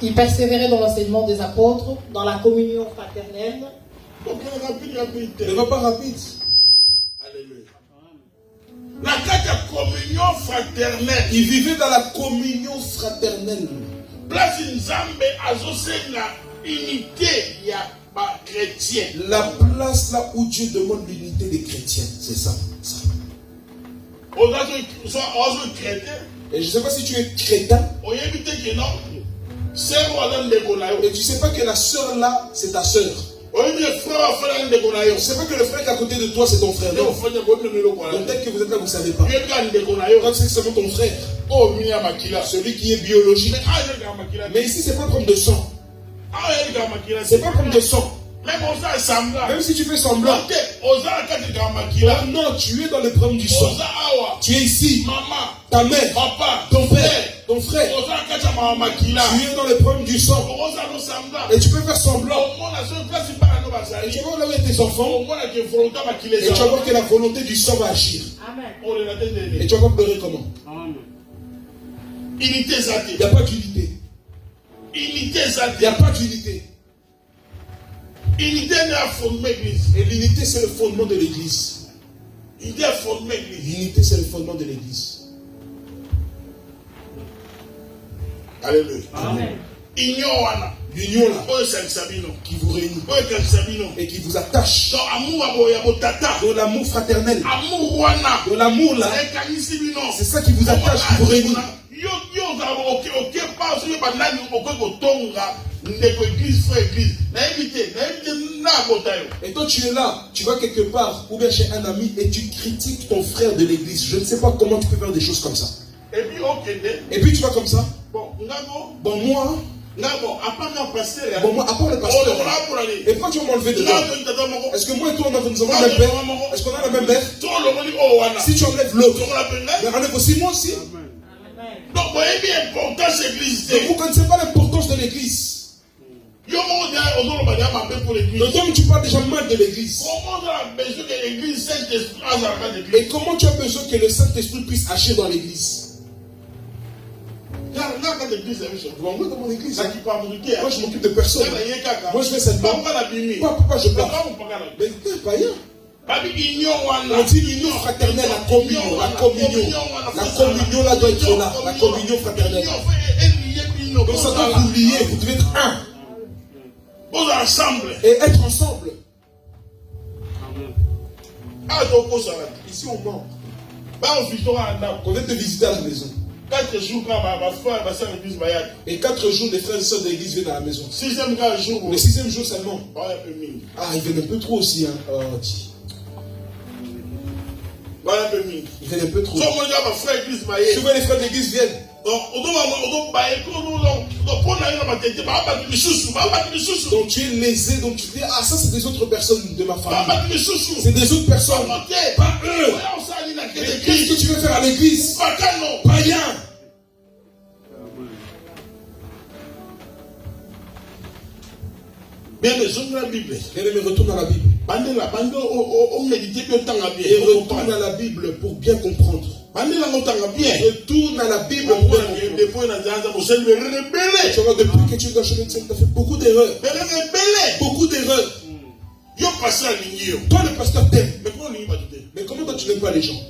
Ils persévéraient dans l'enseignement des apôtres, dans la communion fraternelle. Ne va pas rapide. Alléluia. La communion fraternelle. Ils vivaient dans la communion fraternelle. Place Nzambe azosenga unité ya ba chrétien. La place là où Dieu demande l'unité des chrétiens, c'est ça. Et je ne sais pas si tu es crétin. Et tu ne sais pas que la sœur là, c'est ta sœur. Tu ne sais pas que le frère qui est à côté de toi, c'est ton frère. Non. Peut-être que vous êtes là, vous ne savez pas. Quand c'est seulement ton frère. Celui qui est biologique. Mais ici, c'est pas comme de sang. C'est pas comme de sang. Même si tu fais semblant. Non, tu es dans le problème du sang. Tu es ici. Ta mère. Ton père. Ton frère. Tu es dans le problème du sang. Et tu peux faire semblant. Et tu vas voir là où il y a tes enfants. Et tu vas voir que la volonté du sang va agir. Et tu vas voir pleurer comment? Il n'y a pas d'unité. Il n'y a pas d'unité. Et l'unité, c'est le fondement de l'église. L'unité, c'est le fondement de l'église. Alléluia. Amen. L'union là, qui vous réunit et qui vous attache. De l'amour fraternel. De l'amour là. C'est ça qui vous attache, qui vous réunit. Et toi tu es là, tu vas quelque part ou bien chez un ami et tu critiques ton frère de l'église. Je ne sais pas comment tu peux faire des choses comme ça. Et puis tu vas comme ça. Bon moi, à part le pasteur, et quand tu vas m'enlever dedans, est-ce que moi et toi nous avons le même père? Est-ce qu'on a la même mère? Si tu enlèves l'autre, mais enlève aussi moi aussi. Donc vous voyez bien l'importance de l'église. Vous ne connaissez pas l'importance de l'église. Donc tu parles déjà mal de l'église. Et comment tu as besoin que le Saint-Esprit puisse agir dans l'église? Moi, dans mon église, moi je m'occupe de personne. Moi je fais cette part. Pourquoi je parle? Mais pas rien. On dit l'union fraternelle, la communion là doit être là, la communion fraternelle. Donc ça doit vous lier, vous devez être un. Et être ensemble. Ici on ment. On vient te visiter à la maison. 4 jours, et 4 jours, les frères et sœurs de l'église viennent à la maison. 6e jour. Le 6e jour seulement. Ah, ils viennent un peu trop aussi. Hein. Ils viennent un peu trop. Souvent les frères de l'église viennent. Donc tu es lésé, donc tu dis, ah ça c'est des autres personnes de ma famille. C'est des autres personnes. Pas eux. Qu'est-ce que tu veux faire à l'église? Païen. Bien les hommes de la Bible. Bien aimé, retourne à la Bible. Et retourne à la Bible pour bien comprendre. Retourne à la Bible pour bien comprendre. Tu vois, depuis que tu es dans le chemin de Dieu, tu as fait beaucoup d'erreurs. Beaucoup d'erreurs. Toi, le pasteur t'aime. Mais comment toi tu n'aimes pas les gens?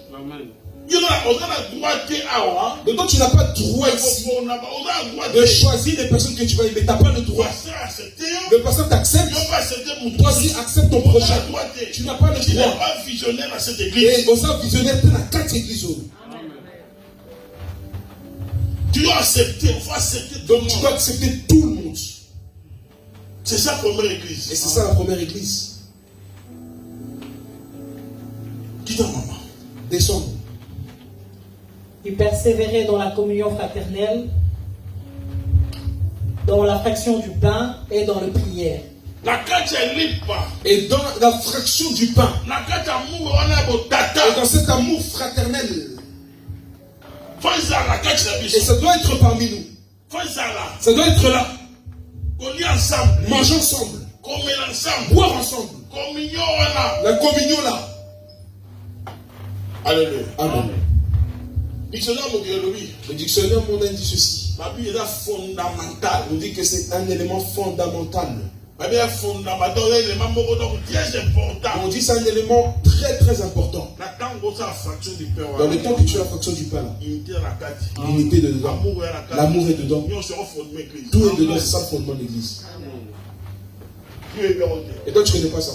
Donc toi tu n'as pas droit ici de choisir les personnes que tu vas aimer. Tu n'as pas le droit. Le pasteur t'accepte. Toi aussi accepte ton projet. Tu n'as pas le droit. Et aux gens visionnaires, tu as 4 églises. Tu dois accepter. Il faut accepter. Donc tu dois accepter tout le monde. C'est ça la première église. Et c'est ça la première église. Dis ta maman. Descends. Il persévérait dans la communion fraternelle, dans la fraction du pain et dans le prière. Et dans la fraction du pain. Et dans cet amour fraternel. Et ça doit être parmi nous. Ça doit être là. Manger ensemble. Boire ensemble. La communion là. Alléluia. Amen. Le dictionnaire mondain dit ceci. On dit que c'est un élément fondamental. On dit c'est un élément très très important. Dans le temps que tu as la fraction du pain, l'unité de dedans, l'amour est dedans, tout est dedans, c'est ça le fondement de l'église. Et toi tu ne connais pas ça.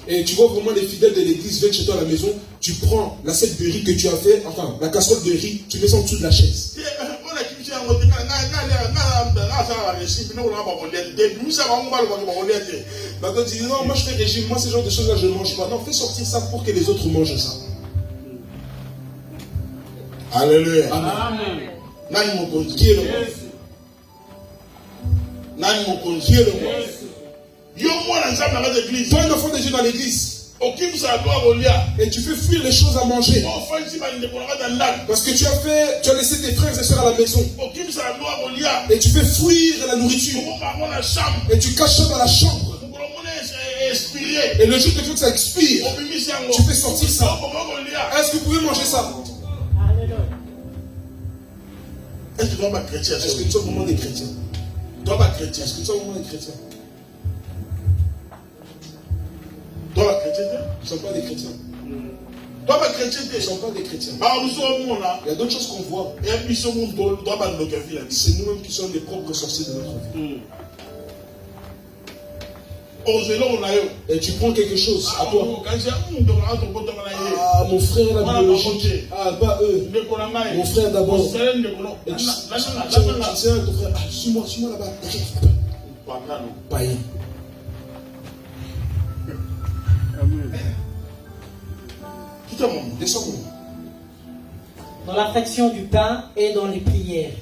Et tu vois vraiment les fidèles de l'église viennent chez toi à la maison, tu prends l'assiette de riz que tu as fait, enfin la casserole de riz, tu mets ça en dessous de la chaise. Maintenant tu dis non, moi je fais régime, moi ce genre de choses là je ne mange pas. Non, fais sortir ça pour que les autres mangent ça. Alléluia. Amen. Qui est le roi? Toi, un enfant de Dieu dans l'église. Et tu fais fuir les choses à manger. Parce que tu as laissé tes frères et sœurs à la maison. Et tu fais fuir la nourriture. Et tu caches ça dans la chambre. Et le jour que tu veux que ça expire, tu fais sortir ça. Est-ce que vous pouvez manger ça? Est-ce que tu es chrétien? Est-ce que nous sommes vraiment des chrétiens? Tu es chrétien? Est-ce que nous sommes vraiment des chrétiens? Toi, chrétien? Ils ne sont pas des chrétiens. Toi, chrétien? Ils ne sont pas des chrétiens. Il y a d'autres choses qu'on voit. C'est nous-mêmes qui sommes les propres sorciers de notre vie. Et tu prends quelque chose à toi. Ah, mon frère, la biologie. Ah, pas eux. Mon frère d'abord. Et tu tiens ton frère. Ah, suis-moi là-bas. Païen. Descends-moi. Dans la fraction du pain et dans les prières.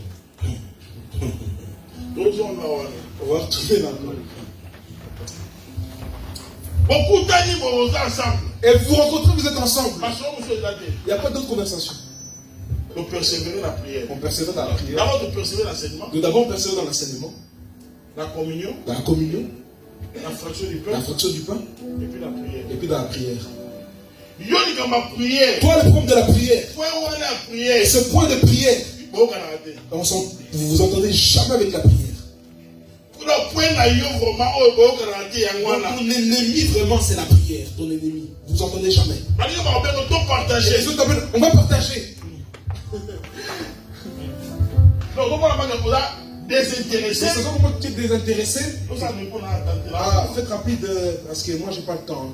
On va retrouver là. Et vous rencontrez, vous êtes ensemble. Il n'y a pas d'autre conversation. On persévère dans la prière. On persévère dans la prière. D'abord, on persévère dans l'enseignement. D'abord, on persévère dans l'enseignement. La communion. Dans la communion. La fraction du pain. La fraction du pain. Et puis la prière. Et puis dans la prière. Prière. Toi, le problème de la prière. Et ce point de prière, vous vous entendez jamais avec la prière. Ton ennemi vraiment c'est la prière. Ton ennemi. Vous vous entendez jamais. On va partager. Désintéressé. C'est comment tu es désintéressé. Ah, faites rapide parce que moi j'ai pas le temps.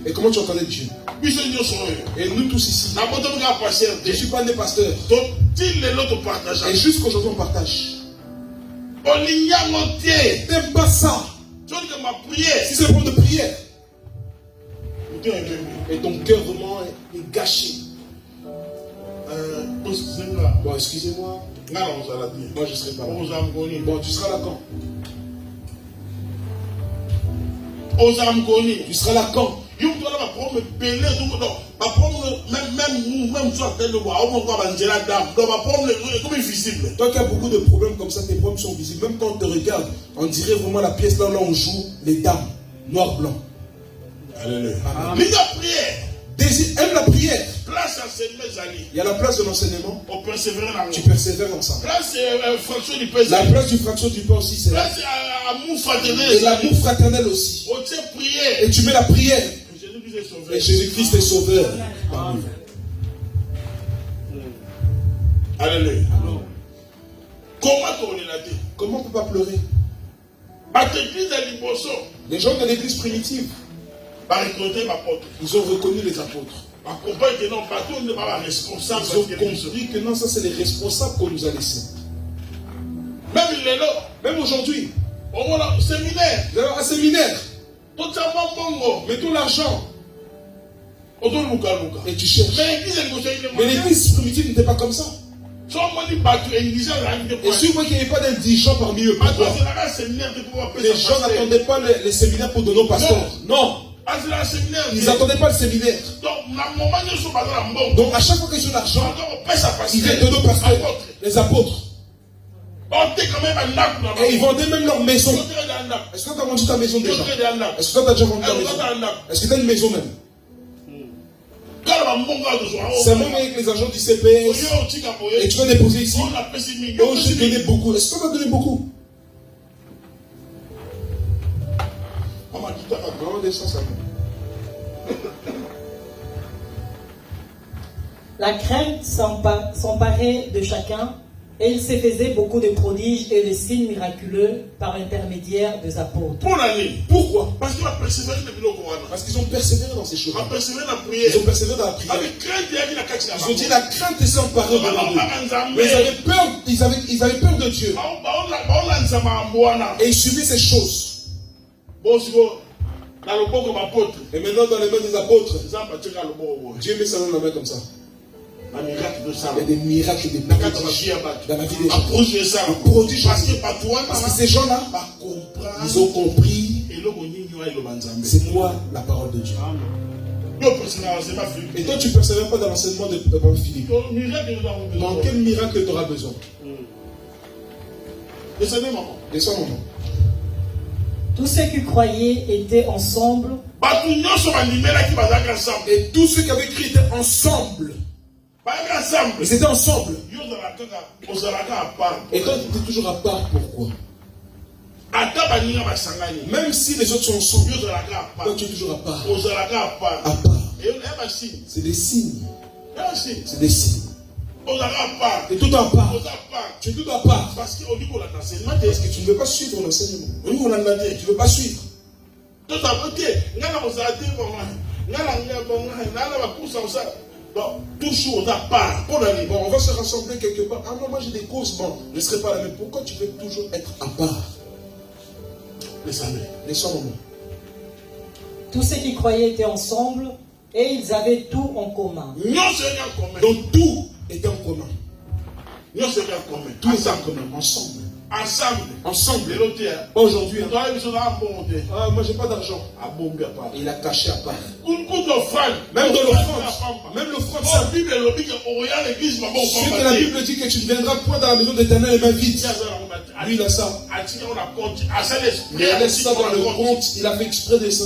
Et comment tu entendais Dieu? Et nous tous ici. Je ne suis pas né pasteur. Et jusqu'aujourd'hui on partage. T'aimes pas ça. Si c'est le moment de prière. Et ton cœur vraiment est gâché. Bon, excusez-moi. Moi je serai pas là. Bon, tu seras là quand? Tu seras là quand? Toi qui as beaucoup de problèmes comme ça, tes problèmes sont visibles. Même quand on te regarde, on dirait vraiment la pièce là où on joue les dames, noir, blanc. Alléluia. Aime la prière. Il y a la place de l'enseignement. Tu persévères ensemble. La place du fraction du pain aussi, c'est là. Et l'amour fraternel aussi. Et tu mets la prière. Et Jésus-Christ est sauveur. Alléluia. Comment on ne peut pas pleurer? Les gens de l'église primitive, ils ont reconnu les apôtres. Ils ont compris que non, ça c'est les responsables qu'on nous a laissés. Même aujourd'hui, un séminaire. Mettons l'argent. Et tu cherches. Mais l'église primitive n'était pas comme ça. Et si vous voyez qu'il n'y avait pas d'indigents parmi eux, pourquoi? Les gens n'attendaient pas les séminaires pour donner aux pasteurs. Non. Ils n'attendaient pas le séminaire. Donc à chaque fois qu'ils ont l'argent, ils viennent donner aux pasteurs, les apôtres. Et ils vendaient même leur maison. Est-ce que tu as vendu ta maison déjà? Est-ce que tu as déjà vendu ta maison? Est-ce que tu as une maison même? C'est même avec les agents du CPS. Et tu vas déposer ici. Oh, j'ai donné beaucoup. Est-ce que tu as donné beaucoup? La crainte s'emparait de chacun et il se faisait beaucoup de prodiges et de signes miraculeux par l'intermédiaire des apôtres. Pourquoi? Parce qu'ils ont persévéré dans ces choses. Ils ont persévéré dans la prière. Ils ont dit la crainte s'est emparée de l'eux. Mais ils avaient peur de Dieu. Et ils suivaient ces choses. Et maintenant dans les mains des apôtres, Dieu met sa main dans la main comme ça. Il y a des miracles, des prodiges dans la vie des gens. Parce que ces gens-là, ils ont compris c'est quoi la parole de Dieu. Et toi tu ne persévères pas dans l'enseignement de Papa Philippe. Dans quel miracle tu auras besoin? Descends maman. Tous ceux qui croyaient étaient ensemble. Et tous ceux qui avaient cru étaient ensemble. Ils étaient ensemble. Et toi tu étais toujours à part, pourquoi? Même si les autres sont ensemble, toi tu es toujours à part. À part. C'est des signes. C'est des signes. Tu es tout à part. Tu es tout à part. Parce que tu ne veux pas suivre l'enseignement. Tu ne veux pas suivre. Toujours à part. Bon, on va se rassembler quelque part. Ah non, moi j'ai des causes. Bon, je ne serai pas là. Mais pourquoi tu veux toujours être à part? Laissons-moi. Tous ceux qui croyaient étaient ensemble et ils avaient tout en commun. Donc tout était en commun. Tout est en commun, ensemble. Ensemble. Aujourd'hui, moi j'ai pas d'argent. Il a caché à part. Même dans l'offrande, ça. Ce que la Bible dit que tu ne viendras point dans la maison d'Éternel les mains vides. Lui il a ça. Il a laissé ça dans le compte. Il a fait exprès de ça.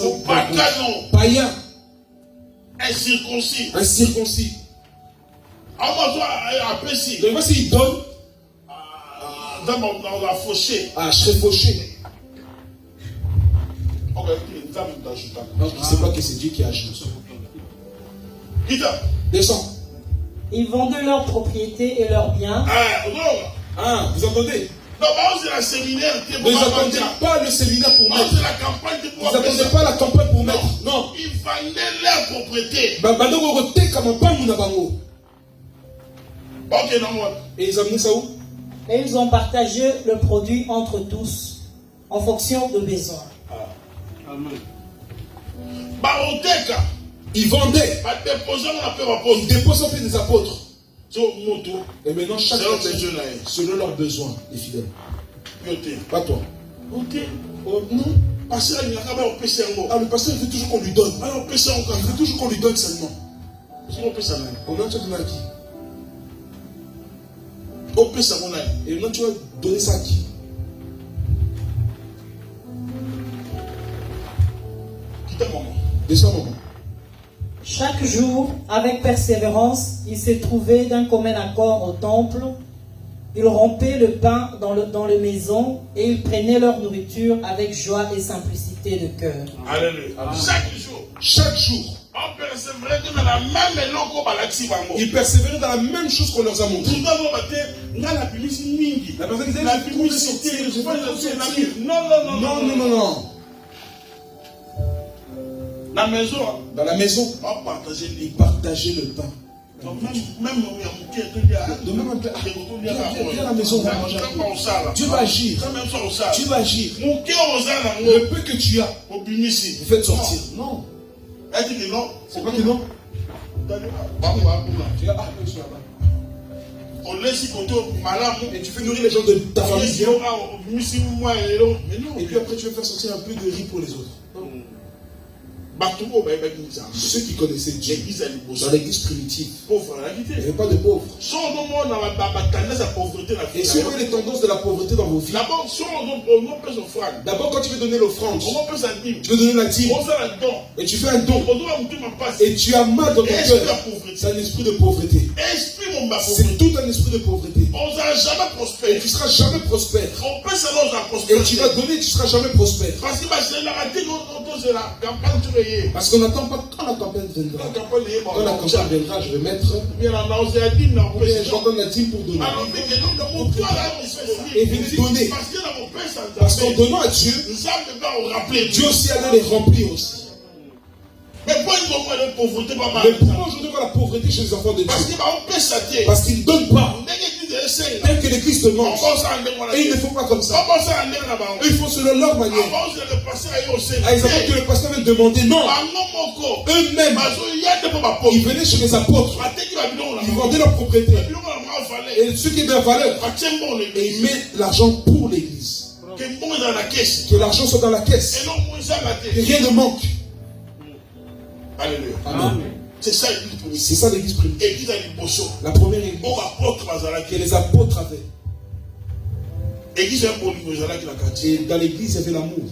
Païen. Incirconcis. Donc voici il donne. Dans la fauchée. Ah, je serai fauché. Donc il ne sait pas que c'est Dieu qui agit. Descends. Ils vendaient leurs propriétés et leurs biens. Ah, vous entendez? Ne attendez pas le séminaire pour mettre. Vous n'attendez pas la campagne pour mettre. Non. Ils vendaient leurs propriétés. Et ils amenaient ça où? Et ils ont partagé le produit entre tous en fonction de besoins. Ils vendaient. Ils déposaient auprès des apôtres. Et maintenant, chaque selon leurs besoins, les fidèles. Pas toi. Non. Ah, le pasteur, il veut toujours qu'on lui donne. Il veut toujours qu'on lui donne seulement. Combien tu as donné à qui? Et maintenant tu vas donner ça à qui? Descends, maman. Chaque jour, avec persévérance, ils se trouvaient d'un commun accord au temple. Ils rompaient le pain dans les maisons et ils prenaient leur nourriture avec joie et simplicité de cœur. Alléluia. Chaque jour. Ils persévéraient dans la même chose qu'on leur a montré. La personne disait, non. Dans la maison, ils partageaient le pain. Viens à la maison, on va manger. Dieu va agir. Le peu que tu as, vous faites sortir. Non. C'est pas que non. Et tu fais nourrir les gens de ta famille bien. Et puis après tu veux faire sortir un peu de riz pour les autres. Non. Ceux qui connaissaient Dieu dans l'église primitive, il n'y avait pas de pauvres. Et si vous avez les tendances de la pauvreté dans vos vies, d'abord quand tu veux donner l'offrande, tu veux donner la dîme, et tu fais un don, et tu as mal dans ton cœur, c'est un esprit de pauvreté. C'est tout un esprit de pauvreté. Et tu ne seras jamais prospère. Et tu vas donner, tu ne seras jamais prospère. Parce qu'on n'attend pas quand la campagne viendra. Quand la campagne viendra, je vais mettre. Je donne la dîme pour donner. Et venir donner. Parce qu'en donnant à Dieu, Dieu aussi allait les remplir aussi. Mais pourquoi aujourd'hui la pauvreté chez les enfants de Dieu? Parce qu'ils ne donnent pas. Tel que l'Église demande. Et il ne faut pas comme ça. Il faut selon leur manière. Ils avaient que le pasteur vient demander. Non. Eux-mêmes, ils venaient chez les apôtres. Ils vendaient leur propriété. Et ce qui est de valeur. Et ils mettent l'argent pour l'Église. Que l'argent soit dans la caisse. Que rien ne manque. Alléluia. Amen. C'est ça l'église primitive. La première église que les apôtres avaient. Et dans l'église, il y avait l'amour.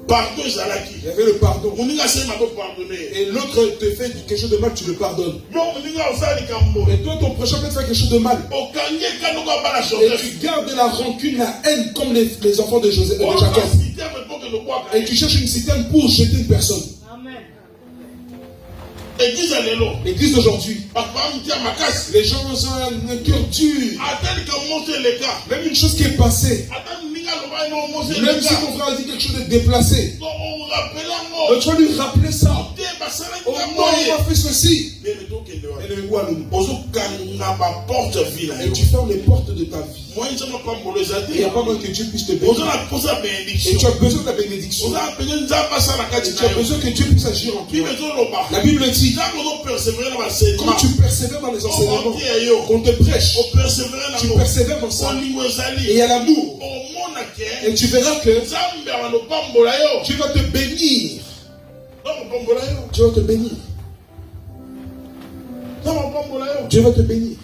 Pardon, Zalaki. Il y avait le pardon. Et Et l'autre te fait quelque chose de mal, tu le pardonnes. Et toi, ton prochain peut te faire quelque chose de mal. Et tu gardes la rancune, la haine, comme les enfants de Joseph, de Jacob. Et tu cherches une citerne pour jeter une personne. L'église d'aujourd'hui, les gens ont un cœur dur. Même une chose qui est passée, même si ton frère a dit quelque chose de déplacé, tu vas lui rappeler ça. Oh non, il a fait ceci. Et tu fermes les portes de ta vie. Il n'y a pas besoin que Dieu puisse te bénir. Et tu as besoin de la bénédiction. Et tu as besoin que Dieu puisse agir en toi. La Bible dit, quand tu persévères dans les enseignements, qu'on te prêche, tu persévères dans ça. Et il y a l'amour. Et tu verras que Dieu va te bénir. Dieu va te bénir. Dieu va te bénir.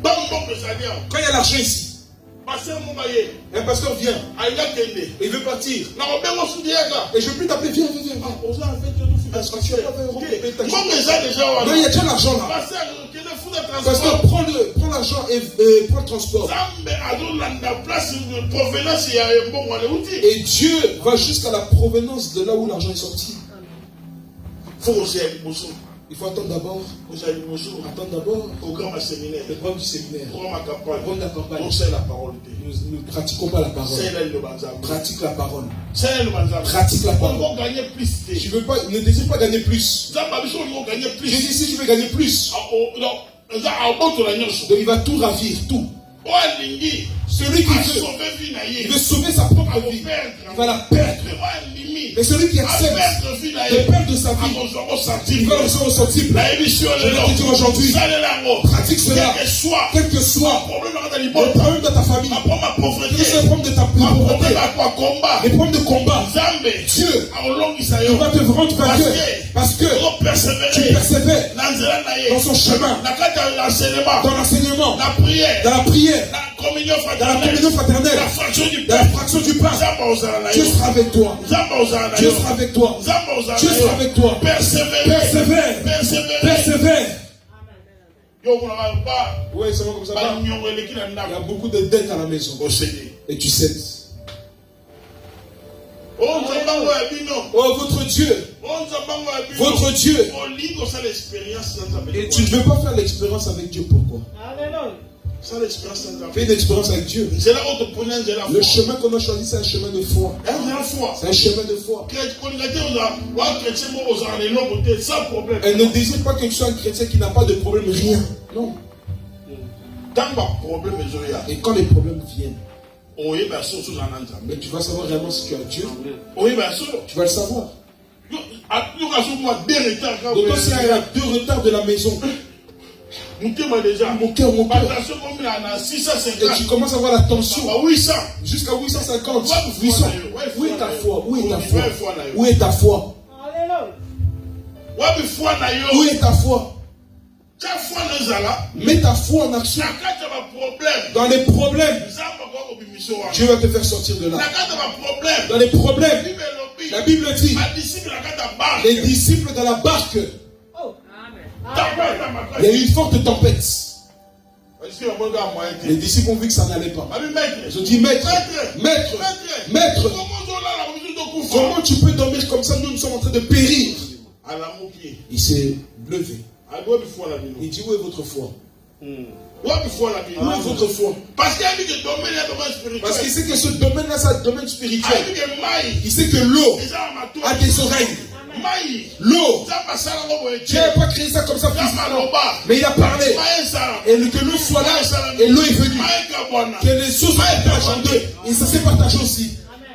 Quand il y a l'argent ici, un pasteur vient, il veut partir. Et je ne peux plus t'appeler, viens. Non, il y a déjà l'argent là. Pasteur, prends l'argent et prends le transport. Et Dieu va jusqu'à la provenance de là où l'argent est sorti. Il faut attendre d'abord. Le programme du séminaire. Le programme de la campagne. Nous ne pratiquons pas la parole. Pratique la parole. Pratique la parole. Tu ne désires pas gagner plus. Je dis si tu veux gagner plus. Donc il va tout ravir, tout. Celui qui veut, il veut sauver sa propre vie, il va la perdre. Mais celui qui accepte de perdre sa vie, il va le ressentir. Je vais te dire aujourd'hui, pratique cela, quel que soit le problème de ta famille, quel que soit le problème de ta pauvreté, les problèmes de combat. Dieu, il va te rendre vainqueur parce que tu persévères dans son chemin, dans l'enseignement, dans la prière, dans la communion fraternelle, dans la fraction du pain. Dieu sera avec toi. Dieu sera avec toi. Dieu sera avec toi. Persévère. Ouais, c'est comme ça. Il y a beaucoup de dettes à la maison. Et tu sais. Oh, votre Dieu. Votre Dieu. Et tu ne veux pas faire l'expérience avec Dieu. Pourquoi? Fais une expérience avec Dieu. Le chemin qu'on a choisi, c'est un chemin de foi. C'est un chemin de foi. Elle ne désire pas que tu sois un chrétien qui n'a pas de problème, rien. Non. Et quand les problèmes viennent, mais tu vas savoir réellement si tu as Dieu. Tu vas le savoir. D'autant s'il y a 2 retards de la maison. Mon cœur. Et tu commences à avoir la tension. Jusqu'à 850. 800. Où est ta foi? Où est ta foi? Où est ta foi? Où est ta foi? Mets ta foi en action. Dans les problèmes, Dieu va te faire sortir de là. Dans les problèmes, la Bible dit, les disciples dans la barque, il y a eu une forte tempête. Les disciples ont vu que ça n'allait pas. Ils ont dit, maître, comment tu peux dormir comme ça? Nous sommes en train de périr. Il s'est levé. Il dit, où est votre foi? Où est votre foi? Parce qu'il sait que ce domaine-là, c'est un domaine spirituel. Il sait que l'eau a des oreilles. L'eau, Dieu n'a pas créé ça comme ça physiquement, mais il a parlé. Et que l'eau soit là, et l'eau est venue. Que les choses soient partagées en deux. Et ça s'est partagé aussi.